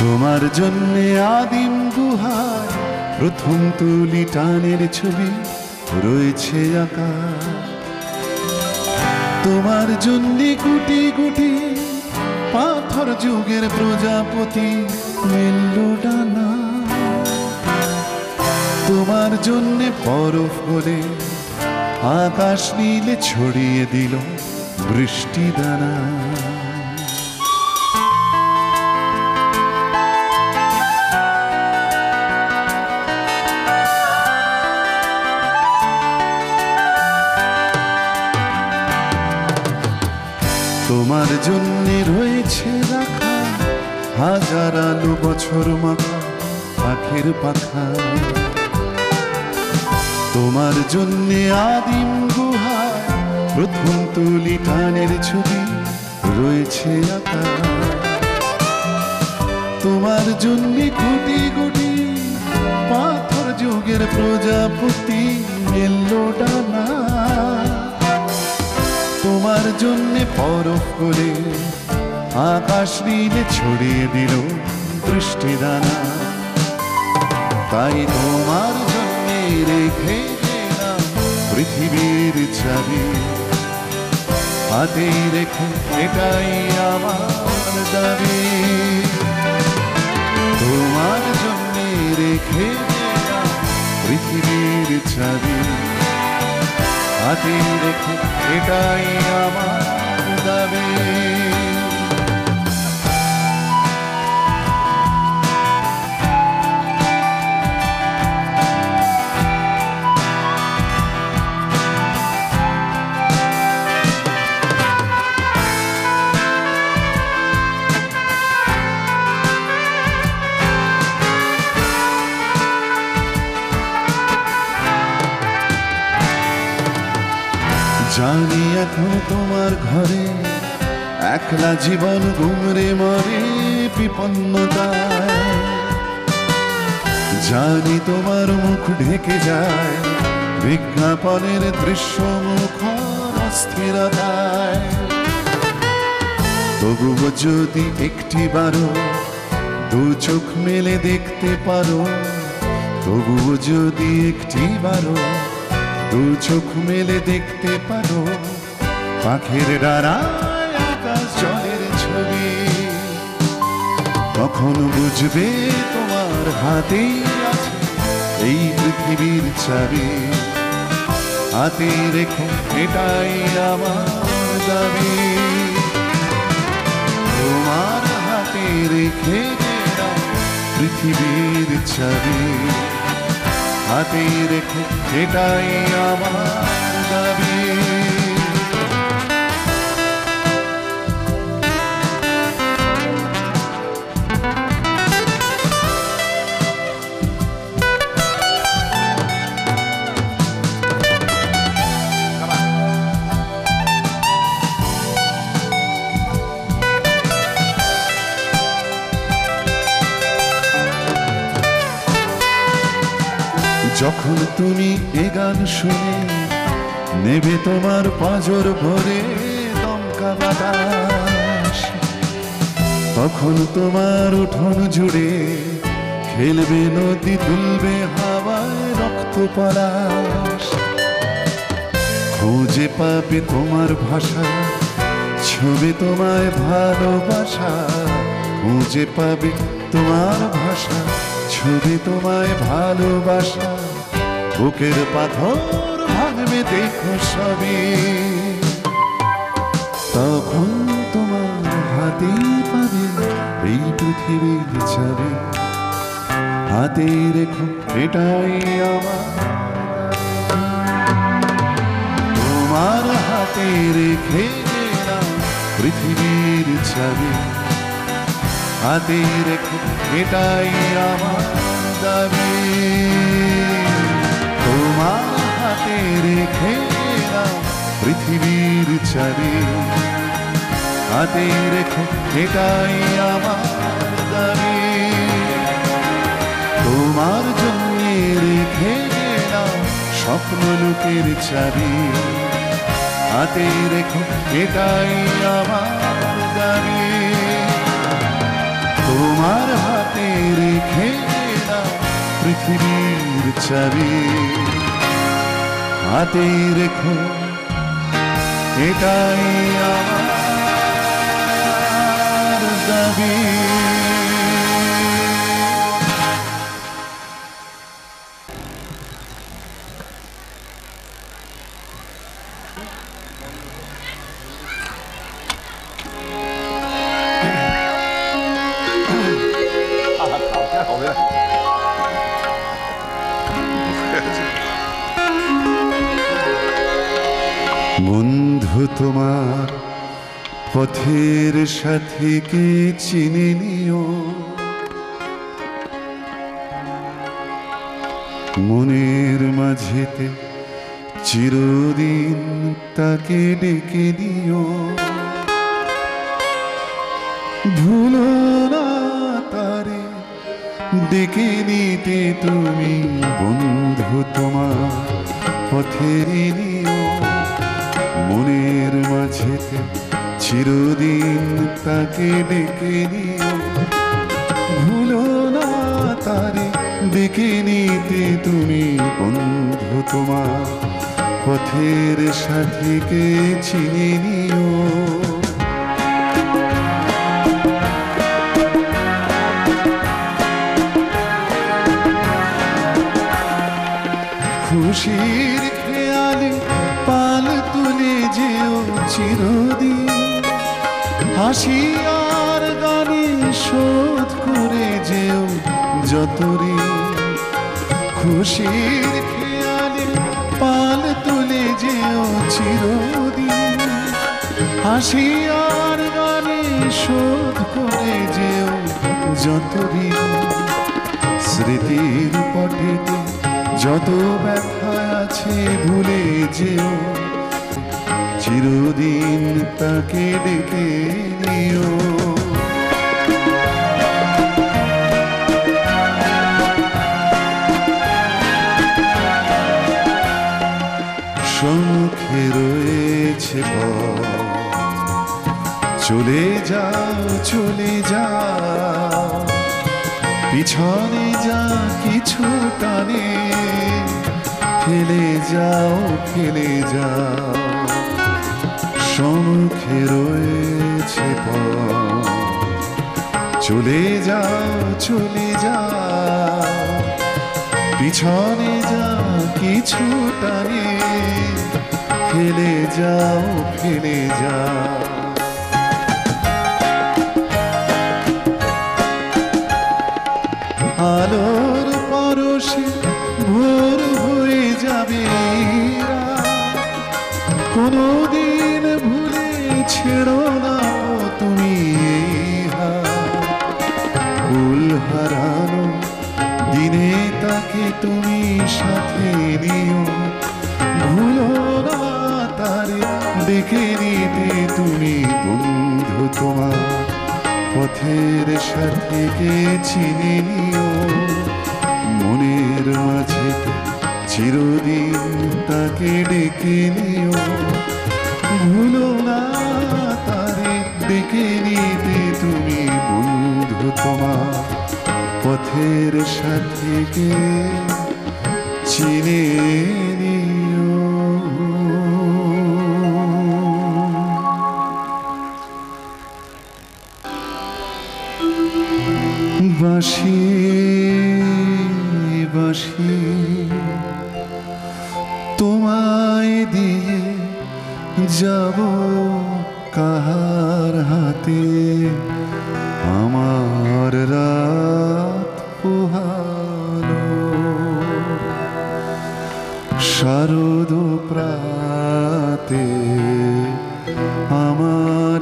তোমার জন্যে আদিম গুহায় প্রথম তুলি টানের ছবি রয়েছে আঁকা তোমার জন্যে গুটি গুটি পাথর যুগের প্রজাপতি মেলল ডানা তোমার জন্যে বরফ গলে আকাশ নীলে ছড়িয়ে দিল বৃষ্টি দানা তোমার জন্যে রয়েছে রাখা হাজার আলো বছর মাখা পাখির পাখা তোমার জন্যে আদিম গুহায় প্রথম তুলি টানের ছবি রয়েছে আঁকা তোমার জন্যে গুটি গুটি পাথর যুগের প্রজাপতি মেলল ডানা তোমার জন্যে বরফ করে আকাশ নীলে ছড়িয়ে দিল বৃষ্টি দানা তাই তোমার জন্যে রেখে গেলাম পৃথিবীর চাবি হাতে রেখে এটাই আমার দাবি তোমার জন্যে রেখে গেলাম পৃথিবীর চাবি হাতে রেখে এটাই আমার দাবি জানি এখন তোমার ঘরে একলা জীবন গুমরে মরে বিপন্নতায় জানি তোমার মুখ ঢেকে যায় বিজ্ঞাপনের দৃশ্য মুখর অস্থিরতায় তবুও যদি একটিবারও দু চোখ মেলে দেখতে পারো তবুও যদি একটিবারও দু চোখ মেলে দেখতে পারো পাখির ডানায় আকাশ জলের ছবি তখন বুঝবে তোমার হাতেই আছে এই পৃথিবীর চাবি হাতে রেখো এটাই আমার দাবি তোমার হাতে রেখে পৃথিবীর চাবি হাতে রেখো, এটাই আমার দাবি। যখন তুমি এ গান শুনে নেবে তোমার পাঁজর ভরে দমকা বাতাস, তখন তোমার উঠোন জুড়ে খেলবে নদী, দুলবে হাওয়ায় রক্ত পলাশ। খুঁজে পাবে তোমার ভাষা, ছবি তোমায় ভালোবাসা। খুঁজে পাবে তোমার ভাষা, ছবি তোমায় ভালোবাসা। বুকের পাথর ভাঙবে দেখো সবই, তখন তোমার হাতে পাবে এই পৃথিবীর চাবি। হাতে রেখো, এটাই আমার তোমার হাতে রেখে গেলাম পৃথিবীর চাবি। হাতে রেখো, এটাই আমার দাবি। তোমার হাতে রেখে গেলাম পৃথিবীর চাবি। হাতে রেখো, এটাই আমার দাবি। তোমার জন্য রেখে গেলাম স্বপ্ন লোকের চাবি। হাতে রেখো, এটাই আমার দাবি। তোমার হাতে রেখে গেলাম পৃথিবীর চাবি। হাতে রেখো, এটাই আমার দাবি। বন্ধু তোমার পথের সাথীকে চিনে নিও, মনের মাঝেতে চিরদিন তাকে ডেকে নিও। ভুলো না তারে ডেকে নিতে তুমি, বন্ধু তোমার পথের নিও। মনের মাঝেতে চিরদিন তাকে ডেকে নিও। ভুলো না তারে ডেকে নিতে তুমি, বন্ধু তোমার পথের সাথীকে চিনে নিও। খুশির খেয়ালে পাল তুলে যেও চিরদিন, হাসি আর গানে শোধ করে যেও যত ঋণ। খুশির খেয়ালে পাল তুলে যেও চিরদিন, হাসি আর গানে শোধ করে যেও যত ঋণ। স্মৃতির পটেতে যত ব্যথা আছে ভুলে যেও, চিরদিন তাকে ডেকে নিও। সম্মুখে রয়েছে পথ, চলে যাও চলে যাও। পিছনে যা কিছু টানে ফেলে যাও ফেলে যাও। সম্মুখে রয়েছে পথ, চলে যাও চলে যাও। পিছনে যা কিছু টানে ফেলে যাও ফেলে যাও। ছেড়ো না তুমি ভুল হারানো দিনে তাকে তুমি সাথে নিও, ভুলো না তারে ডেকে নিতে তুমি বন্ধু তোমার পথের সাথীকে চিনে নিও, মনের মাঝে চিরদিন তাকে ডেকে নিও, ভুলো না তারে ডেকে নিতে তুমি বন্ধু তোমার পথের সাথীকে চিনে নিও। বাঁশি বাঁশি তোমায় দিয়ে যাব কাহার হাতে, আমার রাত পোহালো শারদ প্রাতে, আমার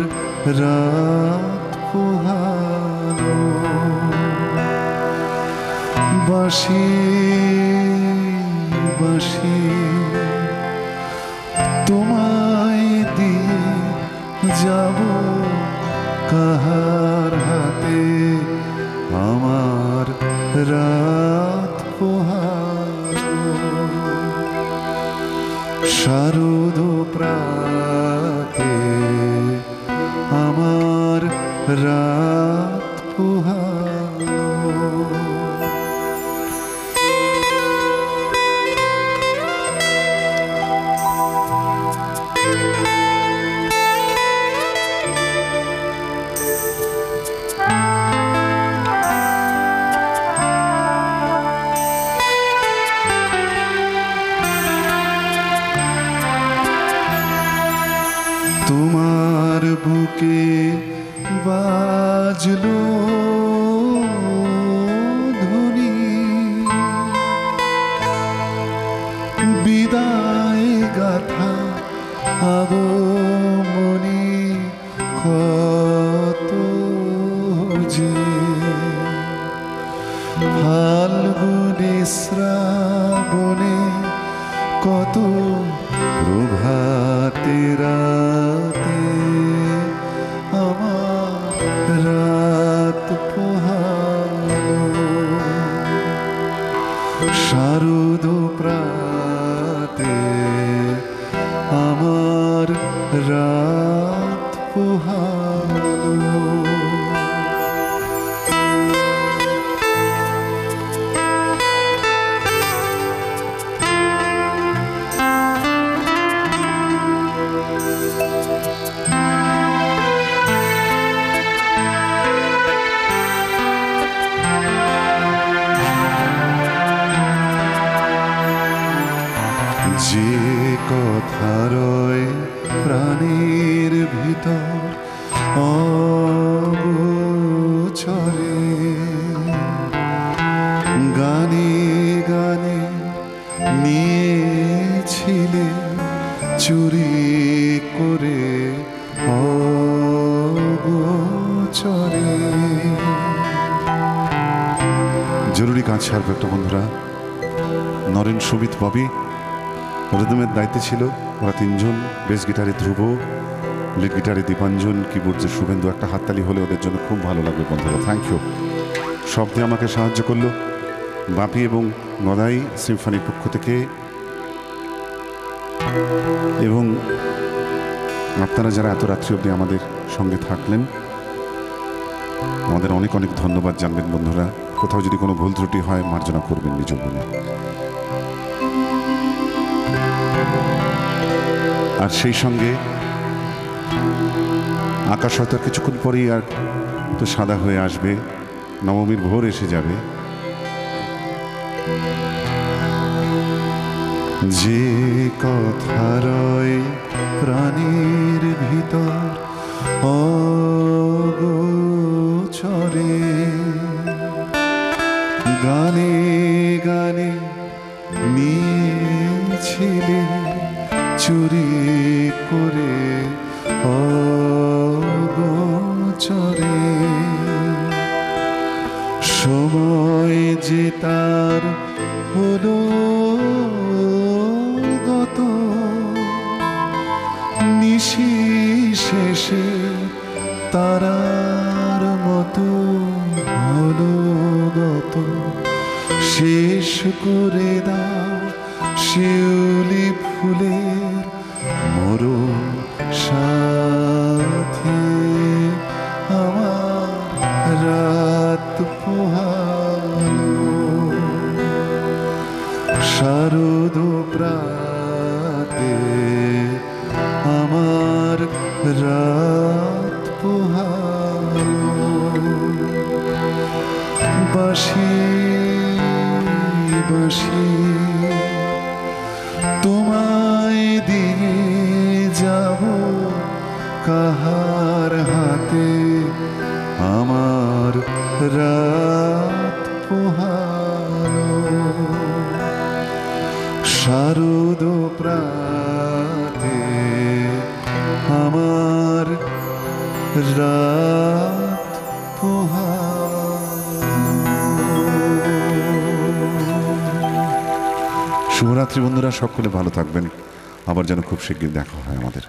রাত পোহালো বাঁশি বাঁশি তোমায় দিয়ে যাব কাহার হাতে, আমার রাত পোহালো শারদ প্রাতে, আমার রাত পোহালো। তোমার বুকে বাজলো ধ্বনি, বিদায় গাথা আগমনী কত যে, ফাল্গুনে শ্রাবণে কত প্রভাতে রাতে, আমার রাত পোহালো শারদ প্রাতে, আমার রাত পোহালো। যে কথা রয় প্রাণের ভিতর অগোচরে, গানে গানে নিয়েছিলে চুরি করে অগোচরে। জরুরি কাজ ছাড়বে একটা বন্ধুরা, নরেন, সুমিত, ববি রিদমের দায়িত্বে ছিল, ওরা তিনজন, বেস গিটারে ধ্রুব, লিড গিটারে দীপাঞ্জন, কিবোর্ডে শুভেন্দু। একটা হাততালি হলে ওদের জন্য খুব ভালো লাগবে বন্ধুরা, থ্যাংক ইউ। শব্দে আমাকে সাহায্য করলো বাপি এবং গদাই সিম্ফনির পক্ষ থেকে, এবং আপনারা যারা এত রাত্রি অবধি আমাদের সঙ্গে থাকলেন আমাদের অনেক অনেক ধন্যবাদ জানবেন বন্ধুরা। কোথাও যদি কোনো ভুল ত্রুটি হয় মার্জনা করবেন নিজ মনে। আর সেই সঙ্গে আকাশ হয়তো কিছুক্ষণ পরেই আর তো সাদা হয়ে আসবে, নবমীর ভোর এসে যাবে। যে কথা রয় প্রাণীর ভিতর অগোচরে, গানে গানে নিয়েছিলে চুরি করে তারার মতো হলো গত, শেষ করে দাও শিউলি ফুলের মরণ সাথে আমার রাত পোহালো। শারদ প্রাতে আমার রাত পোহালো। বাঁশি বাঁশি তোমায় দিয়ে যাব কাহার হাতে আমার রাত পোহালো। শারদ প্রাতে আমার রাত শুভরাত্রি বন্ধুরা, সকলে ভালো থাকবেন। আবার যেন খুব শীঘ্রই দেখা হয় আমাদের।